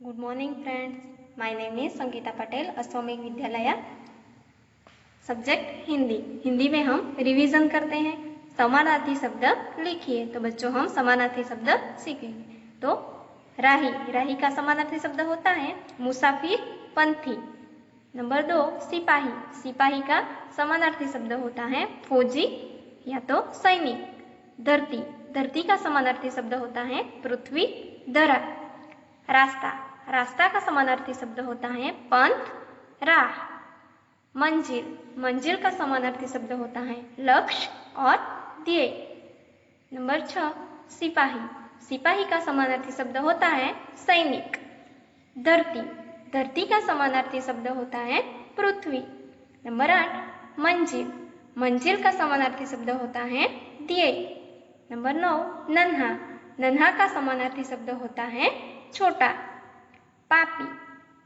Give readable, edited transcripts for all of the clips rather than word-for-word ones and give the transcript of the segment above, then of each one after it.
Good morning friends. My name is Sangeeta Patel, अश्वमेघ विद्यालय। Subject Hindi. Hindi में हम रिवीजन करते हैं। समानार्थी शब्द लिखिए। तो बच्चों हम समानार्थी शब्द सीखेंगे। तो राही, राही का समानार्थी शब्द होता है मुसाफिर, पंथी। नंबर 2 सिपाही, सिपाही का समानार्थी शब्द होता है फौजी या तो सैनिक। धरती, धरती का समानार्थी शब्द होता है पृथ्वी, धरा। रास्ता, रास्ता का समानार्थी शब्द होता है पंथ, राह। मंजिल, मंजिल का समानार्थी शब्द होता है लक्ष्य और ध्येय। नंबर 6 सिपाही, सिपाही का समानार्थी शब्द होता है सैनिक। धरती, धरती का समानार्थी शब्द होता है पृथ्वी। नंबर 8 मंजिल, मंजिल का समानार्थी शब्द होता है ध्येय। नंबर 9 नन्हा, नन्हा का समानार्थी शब्द होता है छोटा। पापी,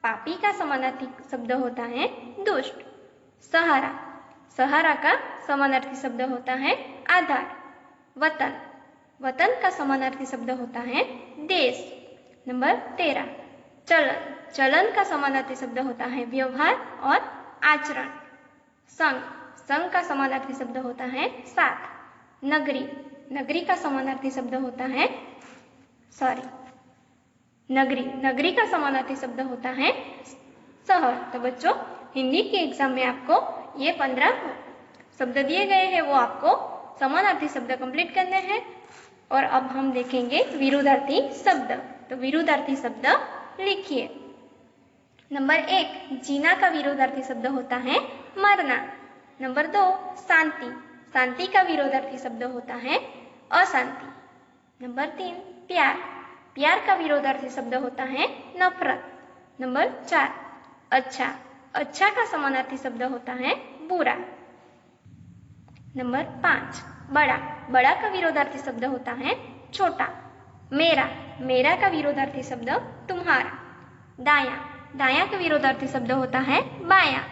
पापी का समानार्थी शब्द होता है दुष्ट। सहारा, सहारा का समानार्थी शब्द होता है आधार। वतन, वतन का समानार्थी शब्द होता है देश। नंबर 13 चलन, चलन का समानार्थी शब्द होता है व्यवहार और आचरण। संघ, संघ का समानार्थी शब्द होता है साथ। नगरी, नगरी का समानार्थी शब्द होता है नगरी, नगरी का समानार्थी शब्द होता है शहर। तो बच्चों हिंदी के एग्जाम में आपको ये 15 शब्द दिए गए हैं, वो आपको समानार्थी शब्द कंप्लीट करने हैं। और अब हम देखेंगे विरुद्धार्थी शब्द। तो विरुद्धार्थी शब्द लिखिए। नंबर 1 जीना का विरुद्धार्थी शब्द होता है मरना। नंबर 2 शांति, शांति का विरुद्धार्थी शब्द होता है अशांति। नंबर 3 प्यार, प्यार का विरोधार्थी शब्द होता है नफरत। नंबर 4 अच्छा, अच्छा का समानार्थी शब्द होता है बुरा। नंबर 5 बड़ा, बड़ा का विरोधार्थी शब्द होता है छोटा। मेरा, मेरा का विरोधार्थी शब्द तुम्हारा। दाया, दाया का विरोधार्थी शब्द होता है बाया।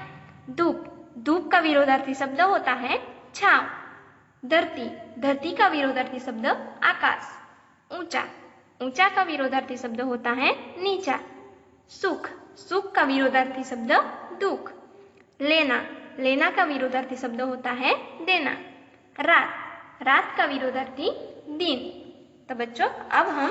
धूप, धूप का विरोधार्थी शब्द होता है छांव। धरती, धरती का विरोधार्थी शब्द आकाश। ऊंचा, ऊंचा का विरोधार्थी शब्द होता है नीचा। सुख, सुख का विरोधार्थी शब्द दुख। लेना, लेना का विरोधार्थी शब्द होता है देना। रात, रात का विरोधार्थी दिन। तो बच्चों अब हम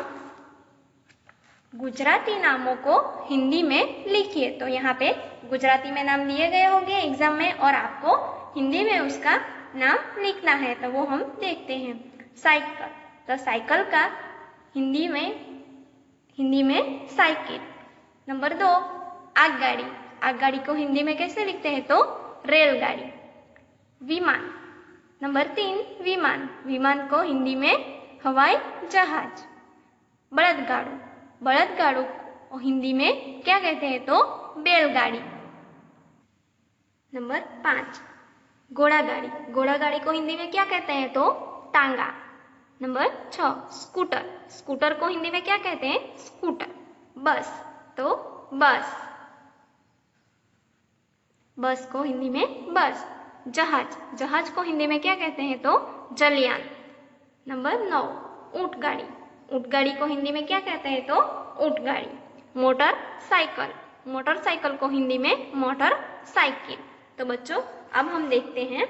गुजराती नामों को हिंदी में लिखिए। तो यहाँ पे गुजराती में नाम दिए गए होंगे एग्जाम में और आपको हिंदी में उसका नाम लिखना है। तो वो हम देखते हैं। साइकिल, तो साइकिल का हिंदी में साइकिल। नंबर 2 आगगाड़ी, आगगाड़ी को हिंदी में कैसे लिखते हैं तो रेलगाड़ी। विमान, नंबर 3 विमान, विमान को हिंदी में हवाई जहाज। बलदगाड़ू, बलदगाड़ू को हिंदी में क्या कहते हैं तो बैलगाड़ी। नंबर 5 घोड़ागाड़ी, घोड़ागाड़ी को हिंदी में क्या कहते हैं तो टांगा। नंबर 6 स्कूटर, स्कूटर को हिंदी में क्या कहते हैं स्कूटर। बस, तो बस, बस को हिंदी में बस। जहाज, जहाज को हिंदी में क्या कहते हैं तो जलयान। नंबर 9 ऊंटगाड़ी, ऊंटगाड़ी को हिंदी में क्या कहते हैं तो ऊंटगाड़ी। मोटरसाइकिल, मोटरसाइकिल को हिंदी में मोटर साइकिल। तो बच्चों अब हम देखते हैं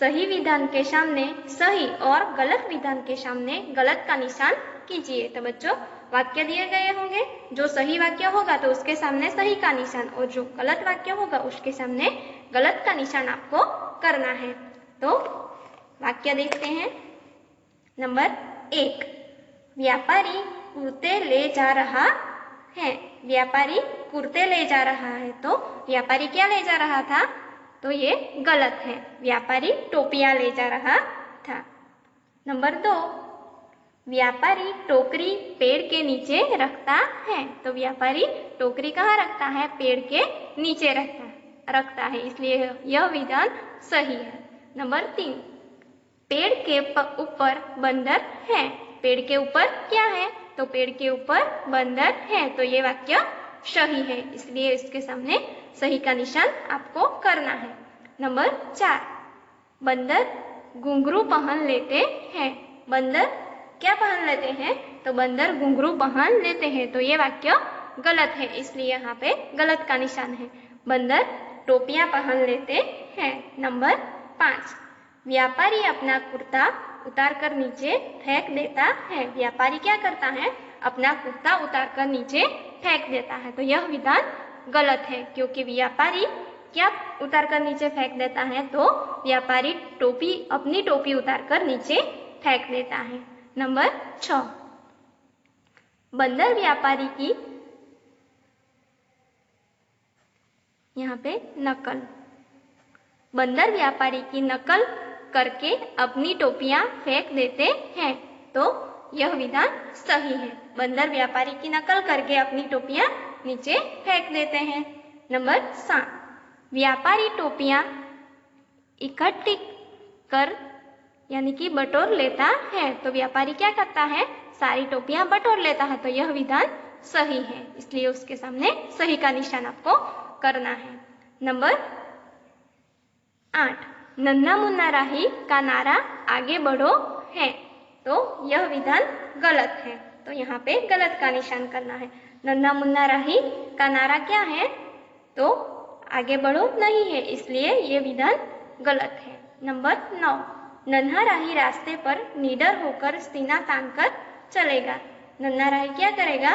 सही विधान के सामने सही और गलत विधान के सामने गलत का निशान कीजिए। तो बच्चों वाक्य दिए गए होंगे, जो सही वाक्य होगा तो उसके सामने सही का निशान और जो गलत वाक्य होगा उसके सामने गलत का निशान आपको करना है। तो वाक्य देखते हैं। नंबर 1 व्यापारी कुर्ते ले जा रहा है, व्यापारी कुर्ते ले जा रहा है। तो व्यापारी क्या ले जा रहा था तो ये गलत है, व्यापारी टोपियां ले जा रहा था। नंबर 2 व्यापारी टोकरी पेड़ के नीचे रखता है। तो व्यापारी टोकरी कहाँ रखता है पेड़ के नीचे रखता है, इसलिए यह विधान सही है। नंबर 3 पेड़ के ऊपर बंदर है, पेड़ के ऊपर क्या है तो पेड़ के ऊपर बंदर है। तो ये वाक्य सही है, इसलिए इसके सामने सही का निशान आपको करना है। नंबर 4 बंदर घुंघरू पहन लेते हैं, बंदर क्या पहन लेते हैं तो बंदर घुंघरू पहन लेते हैं, तो ये वाक्य गलत है, इसलिए यहाँ पे गलत का निशान है। बंदर टोपियां पहन लेते हैं। नंबर 5, व्यापारी अपना कुर्ता उतारकर नीचे फेंक देता है। व्यापारी क्या करता है? अपना कुर्ता उतारकर नीचे फेंक देता है, तो यह विधान गलत है, क्योंकि व्यापारी क्या उतारकर नीचे फेंक देता है? तो व्यापारी अपनी टोपी उतारकर नीचे फेंक देता है। नंबर 6, बंदर व्यापारी की यहाँ पे नकल, बंदर व्यापारी की नकल करके अपनी टोपियां फेंक देते हैं, तो यह विधान सही है। बंदर व्यापारी की नकल करके अपनी टोपियां नीचे फेंक देते हैं। नंबर 7, व्यापारी टोपियां इकट्ठी कर यानी कि बटोर लेता है। तो व्यापारी क्या करता है? सारी टोपियां बटोर लेता है, तो यह विधान सही है, इसलिए उसके सामने सही का निशान आपको करना है। नंबर 8, नन्हा मुन्ना राही का नारा आगे बढ़ो है, तो यह विधान गलत है, तो यहाँ पे गलत का निशान करना है। नन्हा मुन्ना राही का नारा क्या है? तो आगे बढ़ो नहीं है, इसलिए ये विधान गलत है। नंबर 9, नन्हा राही रास्ते पर निडर होकर सीना तानकर चलेगा। नन्हा राही क्या करेगा?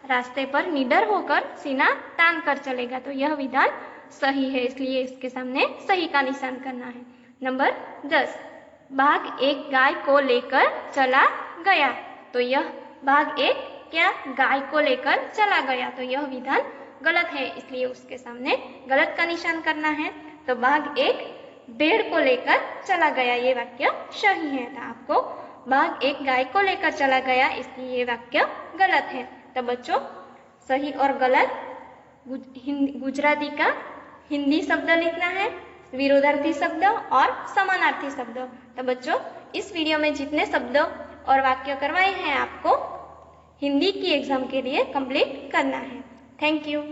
रास्ते पर निडर होकर सीना तान कर चलेगा, तो यह विधान सही है, इसलिए इसके सामने सही का निशान करना है। नंबर 10, बाघ एक गाय को लेकर चला गया, तो यह बाघ एक क्या गाय को लेकर चला गया, तो यह विधान गलत है, इसलिए उसके सामने गलत का निशान करना है। तो बाघ एक भेड़ को लेकर चला गया, ये वाक्य सही है। तो आपको बाघ एक गाय को लेकर चला गया, इसलिए ये वाक्य गलत है। तो बच्चों, सही और गलत गुजराती का हिंदी शब्द लिखना है, विरोधार्थी शब्द और समानार्थी शब्द। तो बच्चों, इस वीडियो में जितने शब्द और वाक्य करवाए हैं आपको हिंदी की एग्जाम के लिए कंप्लीट करना है। Thank you.